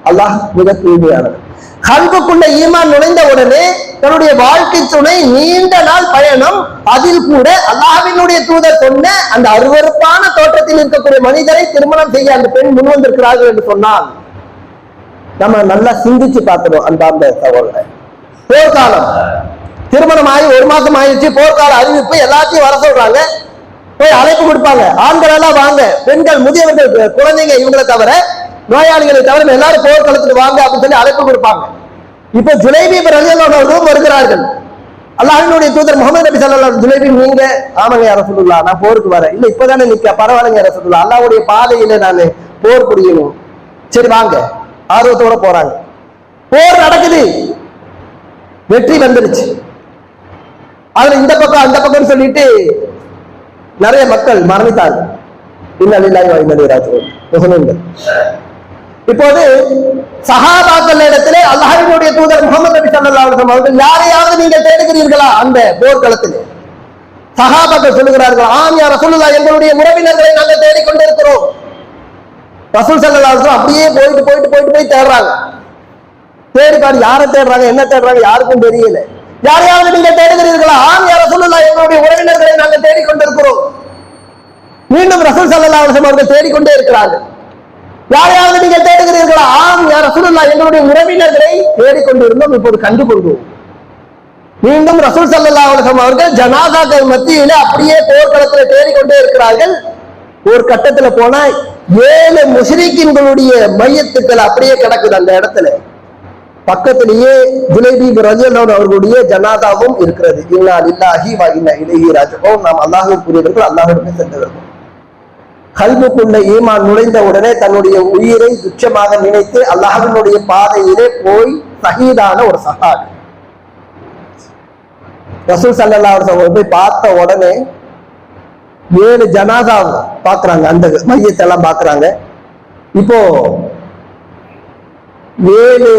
அல்லாஹ் மிக தூய்மையானவர். கல்புக்குள்ள ஈமான் நுழைந்த உடனே தன்னுடைய வாழ்க்கை துணை நீண்ட நாள் பயணம், அதில் கூட அல்லாஹ்வினுடைய தூதர் சொன்ன அந்த அருவருப்பான தோற்றத்தில் இருக்கக்கூடிய மனிதரை திருமணம் செய்ய அந்த பெண் முன் வந்திருக்கிறார்கள் என்று சொன்னால் நம்ம நல்லா சிந்திச்சு பார்க்கணும். அந்த சகோதரரை, போர்க்காலம் திருமணம் ஆகி 1 மாசம் ஆயிடுச்சு, போர்க்கால அறிவிப்பு எல்லாத்தையும் வர சொல்றாங்க. போய் அழைப்பு கொடுப்பாங்க. ஆண்கள் எல்லாம் வாங்க, பெண்கள், முதியவர்கள், குழந்தைங்க, இவங்களை தவிர நோயாளிகளை தவிர எல்லாரும் போர்க்களத்துக்கு வாங்க அப்படின்னு சொல்லி அழைப்பு கொடுப்பாங்க. இப்ப ஜுலைபீப் ரலியல்லாஹு அவர்களும் வருகிறார்கள். அல்லாஹ்வினுடைய தூதர் முகமது நபி ஸல்லல்லாஹு அலைஹி வஸல்லம், நீங்க? ஆமாங்க யா ரசூலுல்லாஹ், நான் போருக்கு வரேன். இல்ல இப்பதானே நிக்க, பரவாயில்லைங்க யா ரசூலுல்லாஹ், அல்லாஹ்வுடைய பாதையில நான் போர் புரியணும். சரி வாங்க. ஆர்வத்தோட போறாங்க. போர் நடக்குது, வெற்றி வந்துருச்சு. அதுல இந்த பக்கம் அந்த பக்கம் சொல்லிட்டு நிறைய மக்கள் மரணித்தார்கள். இன்னலில்லாஹி வ இன்னா இலைஹி ராஜிஊன். இப்போது சஹாபாக்கள் இடத்திலே அல்லாஹ்வினுடைய தூதர் முகமது நபி ஸல்லல்லாஹு அலைஹி வஸல்லம் அவர்கள், யாரையாவது நீங்கள் தேடுகிறீர்களா அந்த போர்க்களத்திலே? சஹாபாக்கள் சொல்லுகிறார்கள், ஆம் யா ரசூலுல்லாஹ், எங்களுடைய உறவினர்களை நாங்கள் தேடிக்கொண்டிருக்கிறோம். ரசூல் ஸல்லல்லாஹு அலைஹி வஸல்லம் அப்படியே போய் தேடுறாங்க. தேடிப்பாரு, யாரை தேடுறாங்க, என்ன தேடுறாங்க, யாருக்கும் தெரியல. யாரையாவது நீங்கள் தேடுகிறீர்களா? ஆம் யா ரசூலுல்லாஹ், எங்களுடைய உறவினர்களை நாங்கள் தேடிக்கொண்டிருக்கிறோம். மீண்டும் ரசூல் ஸல்லல்லாஹு அலைஹி வஸல்லம் அவர்கள் தேடிக்கொண்டே இருக்கிறார்கள். யாரையாவது நீங்கள் தேடுகிறீர்களா? ஆம் யா ரசூலுல்லாஹ், எங்களுடைய உறவினர்களை தேடிக்கொண்டிருந்தோம், இப்போது கண்டுகொண்டோம். மீண்டும் ரசூல் ஸல்லல்லாஹு அலைஹி வஸல்லம் அவர்கள் ஜனாசாக்கள் மத்தியில அப்படியே போர்க்களத்துல தேடிக்கொண்டே இருக்கிறார்கள். ஒரு கட்டத்துல போனா 7 முஷ்ரிக்கீன்களுடைய மையத்துக்கள் அப்படியே கிடக்குது அந்த இடத்துல. பக்கத்திலேயே ஜுலைபீப் ரலியல்லாஹு அன்ஹு அவர்களுடைய ஜனாதாவும் இருக்கிறது. இன்னா லில்லாஹி வ இன்னா இலைஹி ராஜிஊன். நாம் அல்லாஹ்வுக்குரியவர்கள், அல்லாஹ்விடமே சென்றவர்கள். கல்புக்குள்ள ஈமான் நுழைந்த உடனே தன்னுடைய உயிரை துச்சமாக நினைத்து அல்லாஹ்வினுடைய பாதையிலே போய் ஷஹீதான ஒரு சஹாபி. ரசூல் ஸல்லல்லாஹு அலைஹி வஸல்லம் போய் பார்த்த உடனே 7 ஜனாதா பாக்குறாங்க, அந்த மையத்தெல்லாம் பாக்குறாங்க. இப்போ 7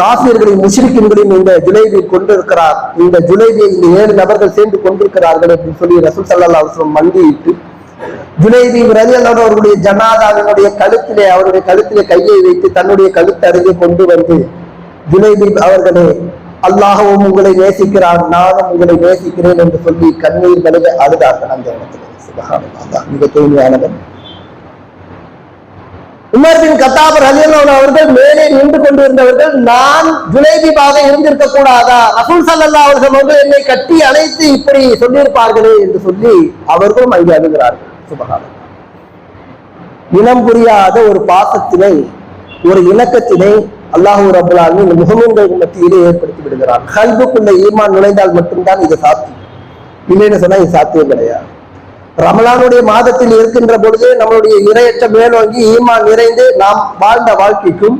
காஃபிர்களையும் முஷ்ரிக்கீன்களையும் இந்த ஜுலைபி கொண்டிருக்கிறார், இந்த ஜுலைபியை இந்த 7 நபர்கள் சேர்ந்து கொண்டிருக்கிறார்கள் அப்படின்னு சொல்லி ரசூல் ஸல்லல்லாஹு அலைஹி வஸல்லம் மண்டியிட்டு ஜுலைபி ரலியல்லாஹு அன்ஹு அவருடைய ஜனாதாவினுடைய கழுத்திலே, அவருடைய கழுத்திலே கையை வைத்து தன்னுடைய கழுத்தருகே கொண்டு வந்து, ஜுலைபி அவர்களே, அல்லாஹ்வும் உங்களை நேசிக்கிறான், நானும் உங்களை நேசிக்கிறேன் என்று சொல்லி கண்ணீர் வழிக அழுதார்கள் அந்த இடத்துல. சுப்ஹானல்லாஹ், மிக தூய்மையானவர். உமர் பின் கத்தாப் ரலியல்லாஹு அன்ஹு அவர்கள் மேலே நின்று கொண்டிருந்தவர்கள், நான் ஜுலைபிபாக இருந்திருக்க கூடாதா, ரசூல் ஸல்லல்லாஹு அலைஹி வஸல்லம் அவர்கள் என்னை கட்டி அழைத்து இப்படி சொல்லியிருப்பார்களே என்று சொல்லி அவர்களும் அங்கே அழுகிறார்கள். சுப்ஹானல்லாஹ், இனம் புரியாத ஒரு பாசத்தினை, ஒரு இணக்கத்தினை அல்லாஹ் ரப்பல் ஆலமீன் முஹம்மதுடைய மத்தியிலே ஏற்படுத்தி விடுகிறார். கல்புக்குள்ள ஈமான் நுழைந்தால் மட்டும்தான் இது சாத்தியம், இல்லைன்னு சொன்னா இது சாத்தியம் கிடையாது. ரமலானுடைய மாதத்தில் இருக்கின்ற பொழுது நம்மளுடைய இரையற்ற மேலோங்கி ஈமான் நிறைந்து நாம் வாழ்ந்த வாழ்க்கைக்கும்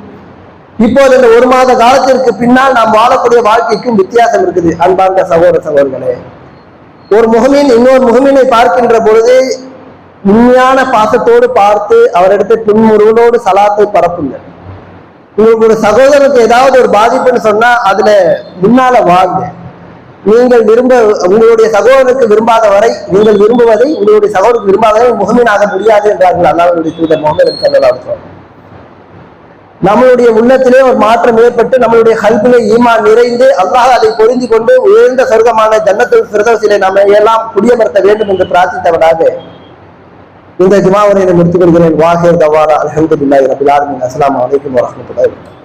இப்போது இந்த 1 மாத காலத்திற்கு பின்னால் நாம் வாழக்கூடிய வாழ்க்கைக்கும் வித்தியாசம் இருக்குது. அன்பார்ந்த சகோதர சகோதரர்களே, ஒரு முஹ்மின் இன்னொரு முஹ்மினை பார்க்கின்ற பொழுது உண்மையான பாசத்தோடு பார்த்து அவரிடத்தை புன்முறுவலோடு சலாத்தை பரப்புங்கள். உங்களுக்கு ஒரு சகோதரனுக்கு ஏதாவது ஒரு பாதிப்புன்னு சொன்னா அதுல முன்னால வாங்க. நீங்கள் உங்களுடைய சகோதரனுக்கு விரும்பாத வரை, நீங்கள் விரும்புவதை உங்களுடைய சகோதரனுக்கு விரும்பாத வரை முஹ்மினாக முடியாது என்றார்கள் அல்லாஹ்வுடைய தூதர் முஹம்மது ஸல்லல்லாஹு அலைஹி வஸல்லம். நம்மளுடைய உள்ளத்திலே ஒரு மாற்றம் ஏற்பட்டு நம்மளுடைய கல்பிலே ஈமான் நிறைந்து அல்லாஹ் அதை பொருந்தி கொண்டு உயர்ந்த சொர்க்கமான ஜன்னத்துல் ஃபிர்தௌஸிலே நம்ம எல்லாம் குடியமர்த்த வேண்டும் என்று பிரார்த்தித்தவனாக இந்த ஜுமா உரையை முடித்துக் கொள்கிறேன். வாஹிர் தவாரா அல்ஹம்துலில்லாஹி ரப்பில் ஆலமீன். அஸ்ஸலாமு அலைக்கும் வரஹ்மத்துல்லாஹி வபரகாத்துஹு.